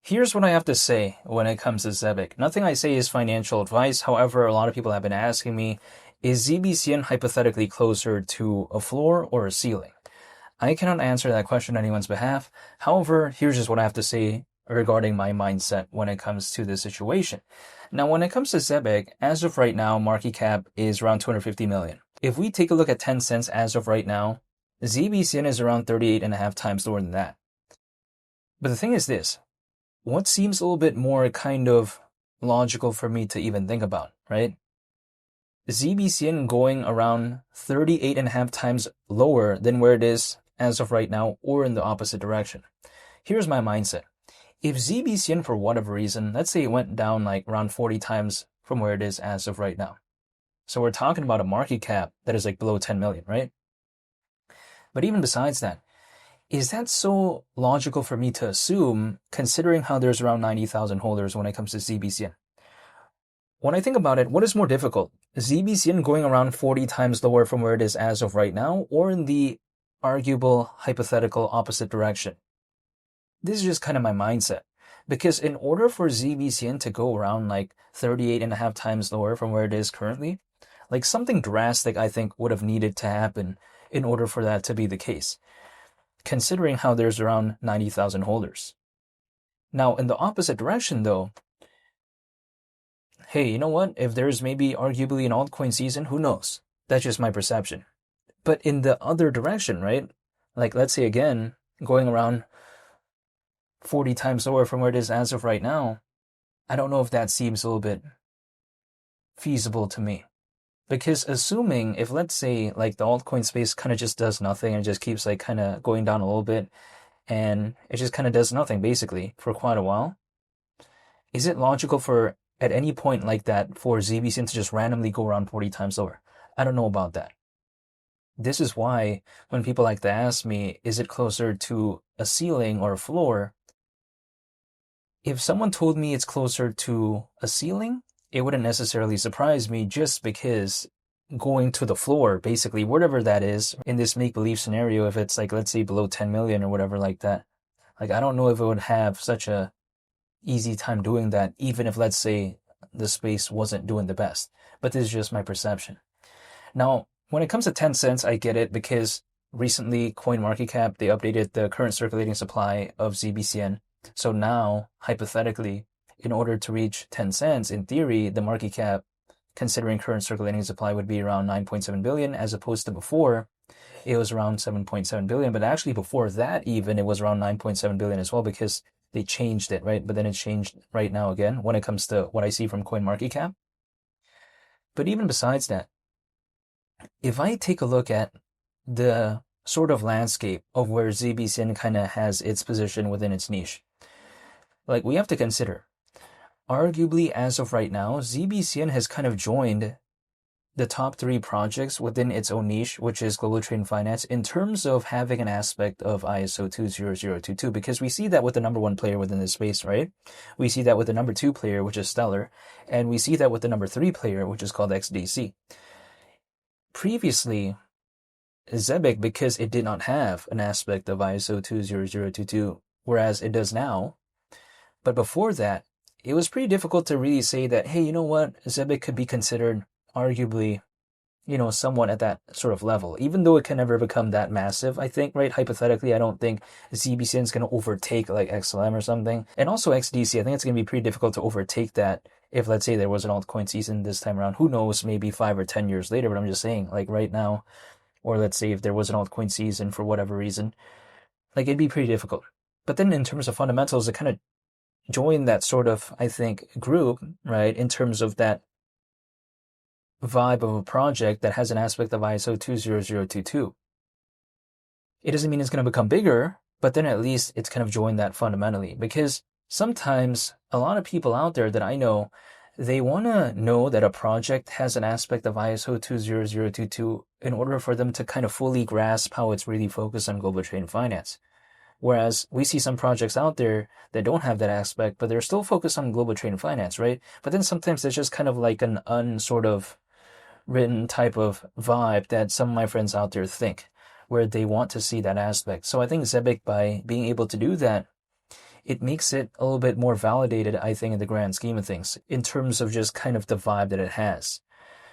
Here's what I have to say when it comes to Zebec. Nothing I say is financial advice. However, a lot of people have been asking me, is ZBCN hypothetically closer to a floor or a ceiling? I cannot answer that question on anyone's behalf. However, here's just what I have to say regarding my mindset when it comes to this situation. Now, when it comes to Zebec, as of right now, market cap is around 250 million. If we take a look at 10 cents as of right now, ZBCN is around 38 and a half times lower than that. But the thing is this, what seems a little bit more kind of logical for me to even think about, right? ZBCN going around 38 and a half times lower than where it is as of right now, or in the opposite direction. Here's my mindset. If ZBCN, for whatever reason, let's say it went down like around 40 times from where it is as of right now. So we're talking about a market cap that is like below 10 million, right? But even besides that, is that so logical for me to assume, considering how there's around 90,000 holders when it comes to ZBCN? When I think about it, what is more difficult? ZBCN going around 40 times lower from where it is as of right now, or in the arguable, hypothetical opposite direction? This is just kind of my mindset. Because in order for ZBCN to go around like 38 and a half times lower from where it is currently, like something drastic I think would have needed to happen in order for that to be the case, considering how there's around 90,000 holders. Now, in the opposite direction though, hey, you know what? If there's maybe arguably an altcoin season, who knows? That's just my perception. But in the other direction, right? Like let's say again, going around 40 times lower from where it is as of right now, I don't know if that seems a little bit feasible to me. Because assuming if let's say like the altcoin space kind of just does nothing and just keeps like kind of going down a little bit and it just kind of does nothing basically for quite a while, is it logical for at any point like that for ZBCN to just randomly go around 40 times lower? I don't know about that. This is why when people like to ask me, is it closer to a ceiling or a floor? If someone told me it's closer to a ceiling, it wouldn't necessarily surprise me just because going to the floor, basically, whatever that is, in this make-believe scenario, if it's like, let's say below 10 million or whatever like that, like I don't know if it would have such a easy time doing that, even if let's say the space wasn't doing the best. But this is just my perception. Now, when it comes to 10 cents, I get it because recently CoinMarketCap, they updated the current circulating supply of ZBCN. So now, hypothetically, in order to reach 10 cents, in theory, the market cap, considering current circulating supply, would be around 9.7 billion, as opposed to before, it was around 7.7 billion. But actually, before that, even, it was around 9.7 billion as well, because they changed it, right? But then it changed right now again, when it comes to what I see from CoinMarketCap. But even besides that, if I take a look at the sort of landscape of where ZBCN kind of has its position within its niche, like we have to consider, arguably, as of right now, ZBCN has kind of joined the top 3 projects within its own niche, which is global trade and finance, in terms of having an aspect of ISO 20022, because we see that with the number 1 player within this space, right? We see that with the number 2 player, which is Stellar, and we see that with the number 3 player, which is called XDC. Previously, Zebec, because it did not have an aspect of ISO 20022, whereas it does now, but before that, it was pretty difficult to really say that, hey, you know what, Zebec could be considered arguably, somewhat at that sort of level, even though it can never become that massive, I think, right? Hypothetically, I don't think ZBCN is going to overtake like XLM or something. And also XDC, I think it's going to be pretty difficult to overtake that if, let's say, there was an altcoin season this time around. Who knows, maybe 5 or 10 years later, but I'm just saying, like right now, or let's say if there was an altcoin season for whatever reason, like it'd be pretty difficult. But then in terms of fundamentals, it kind of join that sort of, I think, group, right, in terms of that vibe of a project that has an aspect of ISO 20022. It doesn't mean it's going to become bigger, but then at least it's kind of joined that fundamentally. Because sometimes a lot of people out there that I know, they want to know that a project has an aspect of ISO 20022 in order for them to kind of fully grasp how it's really focused on global trade and finance. Whereas we see some projects out there that don't have that aspect, but they're still focused on global trade and finance, right? But then sometimes there's just kind of like an unsort of written type of vibe that some of my friends out there think, where they want to see that aspect. So I think Zebec, by being able to do that, it makes it a little bit more validated, I think, in the grand scheme of things, in terms of just kind of the vibe that it has.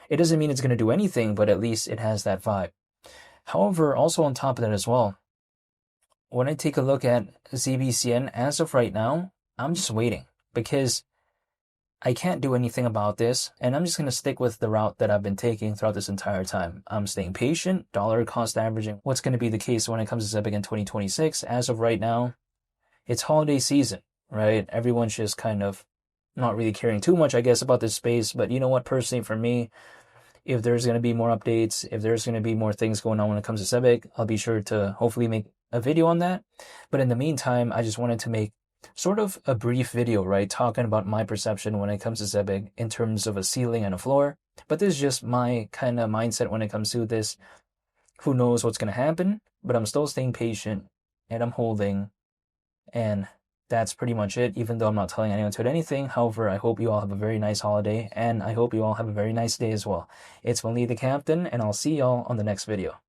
It doesn't mean it's going to do anything, but at least it has that vibe. However, also on top of that as well, when I take a look at ZBCN as of right now, I'm just waiting because I can't do anything about this, and I'm just going to stick with the route that I've been taking throughout this entire time. I'm staying patient, dollar cost averaging. What's going to be the case when it comes to Zebec in 2026? As of right now, it's holiday season, right? Everyone's just kind of not really caring too much, I guess, about this space. But you know what? Personally, for me, if there's going to be more updates, if there's going to be more things going on when it comes to Zebec, I'll be sure to hopefully make a video on that. But in the meantime, I just wanted to make sort of a brief video, right? Talking about my perception when it comes to Zebec in terms of a ceiling and a floor. But this is just my kind of mindset when it comes to this. Who knows what's going to happen? But I'm still staying patient and I'm holding. And that's pretty much it, even though I'm not telling anyone to do anything. However, I hope you all have a very nice holiday, and I hope you all have a very nice day as well. It's Mali the Captain, and I'll see y'all on the next video.